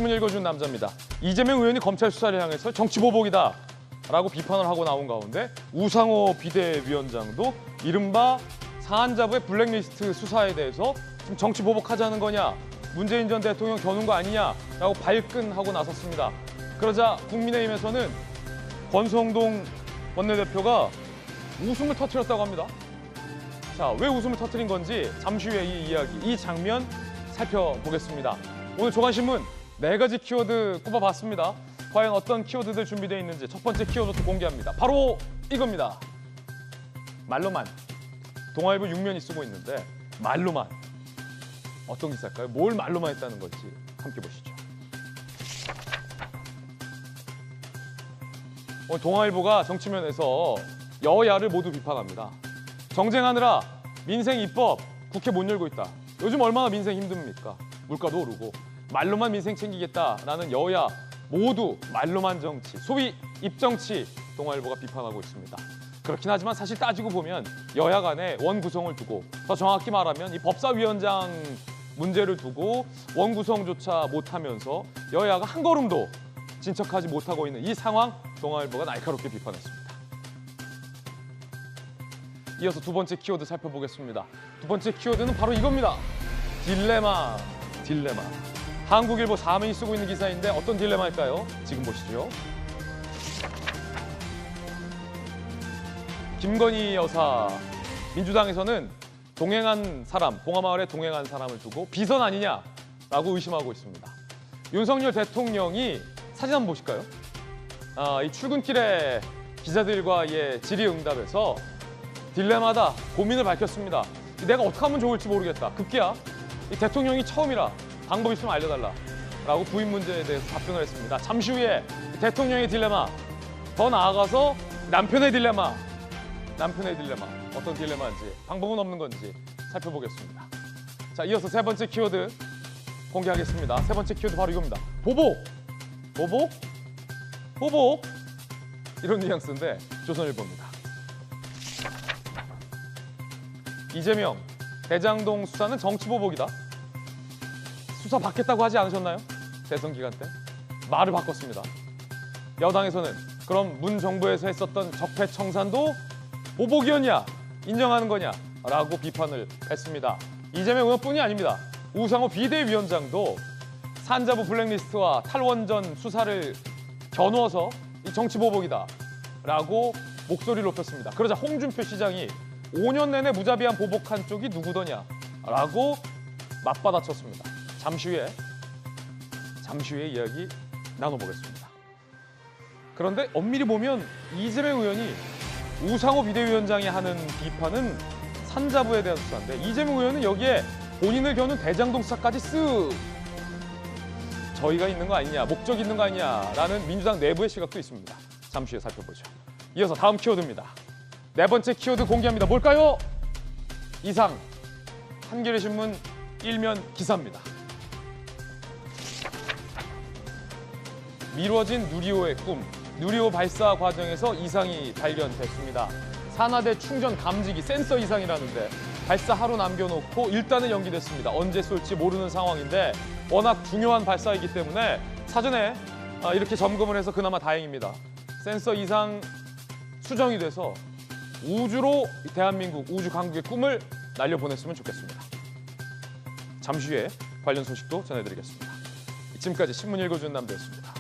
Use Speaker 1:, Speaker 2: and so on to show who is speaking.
Speaker 1: 신문 읽어준 남자입니다. 이재명 의원이 검찰 수사를 향해서 정치보복이다 라고 비판을 하고 나온 가운데 우상호 비대위원장도 이른바 사안자부의 블랙리스트 수사에 대해서 지금 정치보복하자는 거냐, 문재인 전 대통령 겨눈 거 아니냐라고 발끈하고 나섰습니다. 그러자 국민의힘에서는 권성동 원내대표가 웃음을 터뜨렸다고 합니다. 자, 왜 웃음을 터뜨린 건지 잠시 후에 이 이야기, 이 장면 살펴보겠습니다. 오늘 조간신문 4가지 키워드 꼽아봤습니다. 과연 어떤 키워드들 준비되어 있는지 첫 번째 키워드부터 공개합니다. 바로 이겁니다. 말로만. 동아일보 6면이 쓰고 있는데 말로만. 어떤 기사일까요? 뭘 말로만 했다는 건지 함께 보시죠. 오늘 동아일보가 정치면에서 여야를 모두 비판합니다. 정쟁하느라 민생 입법 국회 못 열고 있다. 요즘 얼마나 민생 힘듭니까? 물가도 오르고 말로만 민생 챙기겠다라는 여야 모두 말로만 정치, 소위 입정치 동아일보가 비판하고 있습니다. 그렇긴 하지만 사실 따지고 보면 여야 간에 원구성을 두고 더 정확히 말하면 이 법사위원장 문제를 두고 원구성조차 못하면서 여야가 한 걸음도 진척하지 못하고 있는 이 상황 동아일보가 날카롭게 비판했습니다. 이어서 두 번째 키워드 살펴보겠습니다. 두 번째 키워드는 바로 이겁니다. 딜레마. 한국일보 4면이 쓰고 있는 기사인데 어떤 딜레마일까요? 지금 보시죠. 김건희 여사, 민주당에서는 동행한 사람, 봉하마을에 동행한 사람을 두고 비선 아니냐라고 의심하고 있습니다. 윤석열 대통령이 사진 한번 보실까요? 이 출근길에 기자들과의 질의응답에서 딜레마다 고민을 밝혔습니다. 내가 어떻게 하면 좋을지 모르겠다. 급기야 이 대통령이 처음이라 방법 있으면 알려달라 라고 부인 문제에 대해서 답변을 했습니다. 잠시 후에 대통령의 딜레마, 더 나아가서 남편의 딜레마 어떤 딜레마인지, 방법은 없는 건지 살펴보겠습니다. 자, 이어서 세 번째 키워드 공개하겠습니다. 세 번째 키워드 바로 이겁니다. 보복 이런 뉘앙스인데 조선일보입니다. 이재명, 대장동 수사는 정치보복이다. 수사 받겠다고 하지 않으셨나요? 대선 기간 때 말을 바꿨습니다. 여당에서는 그럼 문 정부에서 했었던 적폐청산도 보복이었냐, 인정하는 거냐 라고 비판을 했습니다. 이재명 의원뿐이 아닙니다. 우상호 비대위원장도 산자부 블랙리스트와 탈원전 수사를 겨누어서 이 정치보복이다 라고 목소리를 높였습니다. 그러자 홍준표 시장이 5년 내내 무자비한 보복한 쪽이 누구더냐 라고 맞받아쳤습니다. 잠시 후에 이야기 나눠보겠습니다. 그런데 엄밀히 보면 이재명 의원이 우상호 비대위원장이 하는 비판은 산자부에 대한 수사인데 이재명 의원은 여기에 본인을 겨눈 대장동 수사까지 저희가 있는 거 아니냐, 목적 있는 거 아니냐라는 민주당 내부의 시각도 있습니다. 잠시 후에 살펴보죠. 이어서 다음 키워드입니다. 네 번째 키워드 공개합니다. 뭘까요? 이상, 한겨레신문 1면 기사입니다. 미뤄진 누리호의 꿈, 누리호 발사 과정에서 이상이 발견됐습니다. 산화대 충전 감지기 센서 이상이라는데 발사 하루 남겨놓고 일단은 연기됐습니다. 언제 쏠지 모르는 상황인데 워낙 중요한 발사이기 때문에 사전에 이렇게 점검을 해서 그나마 다행입니다. 센서 이상 수정이 돼서 우주로 대한민국 우주 강국의 꿈을 날려보냈으면 좋겠습니다. 잠시 후에 관련 소식도 전해드리겠습니다. 지금까지 신문 읽어주는 남자였습니다.